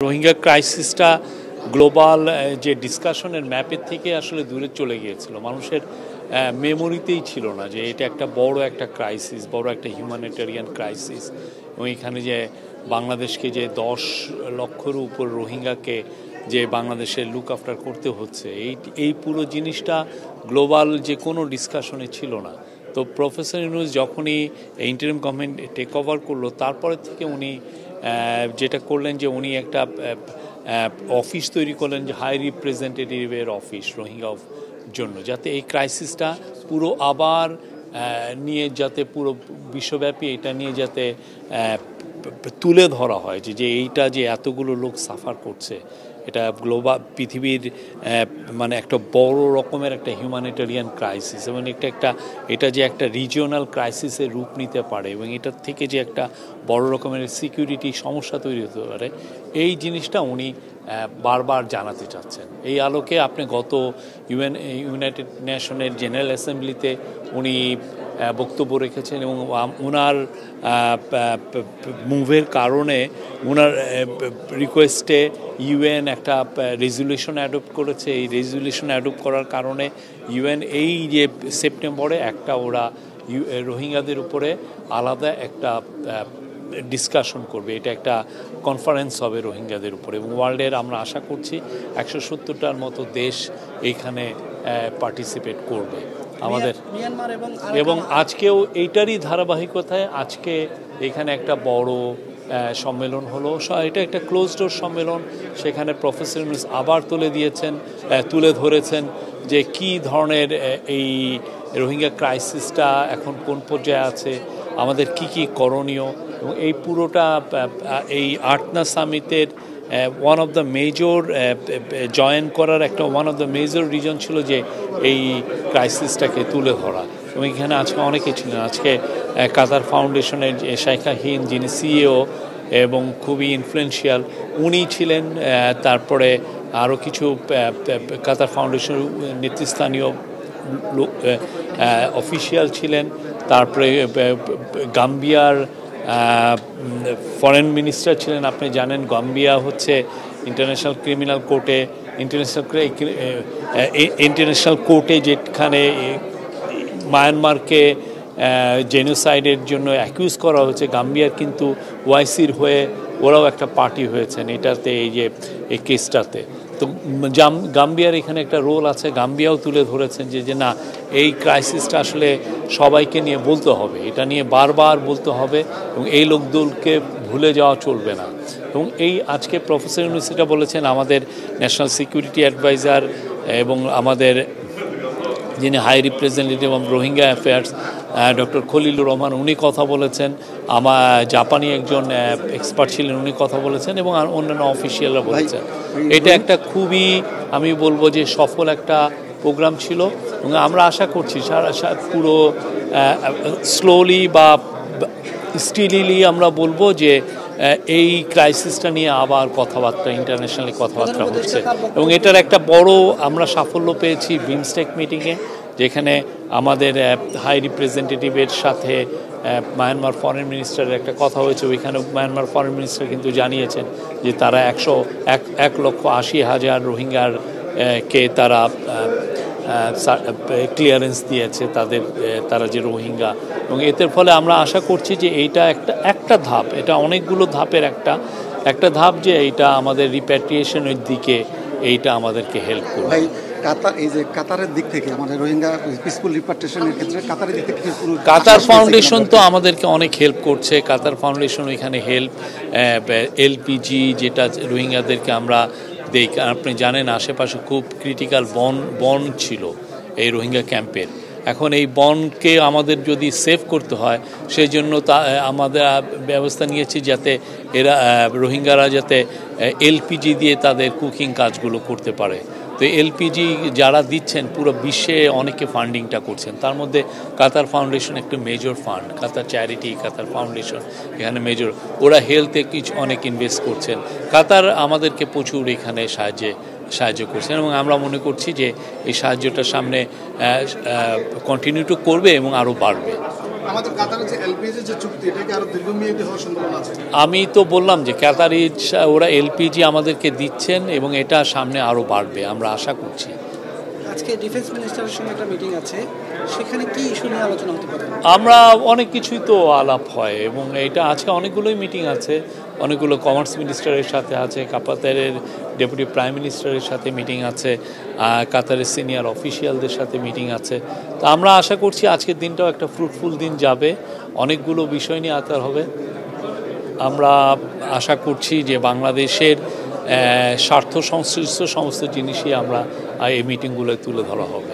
Rohingya ক্রাইসিসটা global যে ডিসকাশনের ম্যাপের থেকে আসলে দূরে চলে গিয়েছিল, মানুষের মেমোরিতেই ছিল না যে এটা একটা বড় একটা ক্রাইসিস, বড় একটা হিউম্যানিটেরিয়ান ক্রাইসিস। এবং এখানে যে বাংলাদেশকে যে 10 লক্ষের উপর রোহিঙ্গাকে যে বাংলাদেশে লুক আফটার করতে হচ্ছে, এই পুরো জিনিসটা গ্লোবাল যে কোনো ডিসকাশনে ছিল না। তো প্রফেসর ইউনূস যখনই ইন্টারিম গভর্নমেন্ট টেক ওভার করলো, তারপরে থেকে উনি যেটা করলেন যে উনি একটা অফিস তৈরি করলেন, যে হাই রিপ্রেজেন্টেটিভের অফিস রোহিঙ্গা জন্য, যাতে এই ক্রাইসিসটা পুরো আবার নিয়ে যাতে পুরো বিশ্বব্যাপী এটা নিয়ে যাতে তুলে ধরা হয় যে এইটা যে এতগুলো লোক সাফার করছে, এটা গ্লোবাল পৃথিবীর মানে একটা বড় রকমের একটা হিউম্যানিটেরিয়ান ক্রাইসিস, এবং এটা যে একটা রিজিওনাল ক্রাইসিসের রূপ নিতে পারে, এবং এটার থেকে যে একটা বড় রকমের সিকিউরিটি সমস্যা তৈরি হতে পারে, এই জিনিসটা উনি বারবার জানাতে চাচ্ছেন। এই আলোকে আপনি গত ইউনাইটেড নেশনের জেনারেল অ্যাসেম্বলিতে উনি বক্তব্য রেখেছেন, এবং ওনার মুভের কারণে ওনার রিকোয়েস্টে ইউএন একটা রেজুলেশন অ্যাডপ্ট করেছে। এই রেজুলেশন অ্যাডপ্ট করার কারণে ইউএন এই যে সেপ্টেম্বরে একটা ওরা রোহিঙ্গাদের উপরে আলাদা একটা ডিসকাশন করবে, এটা একটা কনফারেন্স হবে রোহিঙ্গাদের উপরে, এবং ওয়ার্ল্ডের আমরা আশা করছি 170টার মতো দেশ এইখানে পার্টিসিপেট করবে আমাদের। এবং আজকেও এইটারই ধারাবাহিকতায় আজকে এখানে একটা বড় সম্মেলন হলো, এটা একটা ক্লোজ ডোর সম্মেলন। সেখানে প্রফেসর ইউনূস আবার তুলে ধরেছেন যে কি ধরনের এই রোহিঙ্গা ক্রাইসিসটা এখন কোন পর্যায়ে আছে, আমাদের কি করণীয়। এবং এই পুরোটা এই আটনা সামিটের ওয়ান অফ দ্য মেজর জয়েন করার একটা one of the major reason ছিল যে এই ক্রাইসিসটাকে তুলে ধরা। এবং এখানে আজকে অনেকে ছিলেন, আজকে কাতার ফাউন্ডেশনের শাইখা হিন্দ যিনি সিইও এবং খুবই ইনফ্লুয়েন্সিয়াল, উনি ছিলেন। তারপরে আরও কিছু কাতার ফাউন্ডেশনের নেতৃস্থানীয় অফিসিয়াল ছিলেন। তারপরে গাম্বিয়ার ফরেন মিনিস্টার ছিলেন। আপনি জানেন গাম্বিয়া হচ্ছে ইন্টারন্যাশনাল ক্রিমিনাল কোর্টে ইন্টারন্যাশনাল কোর্টে যেখানে মায়ানমারকে জেনোসাইডের জন্য অ্যাকিউজ করা হয়েছে, গাম্বিয়ার কিন্তু ওআইসির হয়ে ওরাও একটা পার্টি হয়েছেন এটাতে, এই কেসটাতে। তো গাম্বিয়ার এখানে একটা রোল আছে। গাম্বিয়াও তুলে ধরেছেন যে না, এই ক্রাইসিসটা আসলে সবাইকে নিয়ে বলতে হবে, এটা নিয়ে বারবার বলতে হবে, এবং এই লোকদলকে ভুলে যাওয়া চলবে না। এবং এই আজকে প্রফেসর ইউনূস এটা বলেছেন, আমাদের ন্যাশনাল সিকিউরিটি অ্যাডভাইজার এবং আমাদের যিনি high representative of Rohingya affairs doctor Khalilur Rahman, উনি কথা বলেছেন। জাপানি একজন এক্সপার্ট ছিলেন, উনি কথা বলেছেন, এবং অন্যান্য অফিসিয়ালরা বলেছেন। এটা একটা খুবই, আমি বলবো যে সফল একটা প্রোগ্রাম ছিল, এবং আমরা আশা করছি পুরো স্লোলি বা স্টিলিলি আমরা বলবো যে এই ক্রাইসিসটা নিয়ে আবার কথাবার্তা, ইন্টারন্যাশনালি কথাবার্তা হচ্ছে। এবং এটার একটা বড় আমরা সাফল্য পেয়েছি বিমস্টেক মিটিংয়ে, যেখানে আমাদের হাই রিপ্রেজেন্টেটিভের সাথে মায়ানমার ফরেন মিনিস্টারের একটা কথা হয়েছে। ওইখানে মায়ানমার ফরেন মিনিস্টার কিন্তু জানিয়েছেন যে তারা 1,80,000 রোহিঙ্গার কে তারা ক্লিয়ারেন্স দিয়েছে তারা যে রোহিঙ্গা। এবং এর ফলে আমরা আশা করছি যে এইটা একটা ধাপ, এটা অনেকগুলো ধাপের একটা ধাপ, যে এইটা আমাদের রিপ্যাট্রিয়েশনের দিকে এইটা আমাদেরকে হেল্প করবে। কাতারের দিক থেকে আমাদের রোহিঙ্গা পিসফুল রিপ্যাট্রিয়েশনের ক্ষেত্রে কাতারের দিক থেকে কাতার ফাউন্ডেশন তো আমাদেরকে অনেক হেল্প করছে। কাতার ফাউন্ডেশন ওইখানে এলপিজি যেটা রোহিঙ্গাদেরকে আমরা দেই, আপনি জানেন আশেপাশে খুব ক্রিটিক্যাল বন ছিল এই রোহিঙ্গা ক্যাম্পের। এখন এই বনকে আমাদের যদি সেভ করতে হয়, সেই জন্য আমাদের ব্যবস্থা নিয়েছি যাতে রোহিঙ্গারা যাতে এলপিজি দিয়ে তাদের কুকিং কাজগুলো করতে পারে। তো এলপিজি যারা দিচ্ছেন পুরো বিশ্বে অনেকে ফান্ডিংটা করছেন, তার মধ্যে কাতার ফাউন্ডেশন একটা মেজর ফান্ড, কাতার চ্যারিটি, কাতার ফাউন্ডেশন এখানে মেজর, ওরা হেলথে অনেক ইনভেস্ট করছেন। কাতার আমাদেরকে প্রচুর এখানে সাহায্য করছেন, এবং আমরা মনে করছি যে এই সাহায্যটা সামনে কন্টিনিউ করবে এবং আরও বাড়বে। আমাদের কাতারের যে এলপিজি যে চুক্তি এটা কি আরো দীর্ঘমেয়াদী হওয়ার সম্ভাবনা আছে? আমি তো বললাম যে কাতারি ওরা এলপিজি আমাদেরকে দিচ্ছেন এবং এটা সামনে আরও বাড়বে আমরা আশা করছি। আজকে ডিফেন্স মিনিস্টারের সঙ্গে একটা মিটিং আছে, সেখানে কি ইস্যু নিয়ে আলোচনা হতে পারে? আমরা অনেক কিছুই তো আলাপ হয় এবং এটা আজকে অনেকগুলোই মিটিং আছে, অনেকগুলো কমার্স মিনিস্টারের সাথে আছে, কাতারের ডেপুটি প্রাইম মিনিস্টারের সাথে মিটিং আছে, কাতারের সিনিয়র অফিসিয়ালদের সাথে মিটিং আছে। তো আমরা আশা করছি আজকের দিনটাও একটা ফ্রুটফুল দিন যাবে, অনেকগুলো বিষয় নিয়ে আলাপ হবে। আমরা আশা করছি যে বাংলাদেশের স্বার্থ সংশ্লিষ্ট সমস্ত জিনিসই আমরা এই মিটিংগুলোয় তুলে ধরা হবে।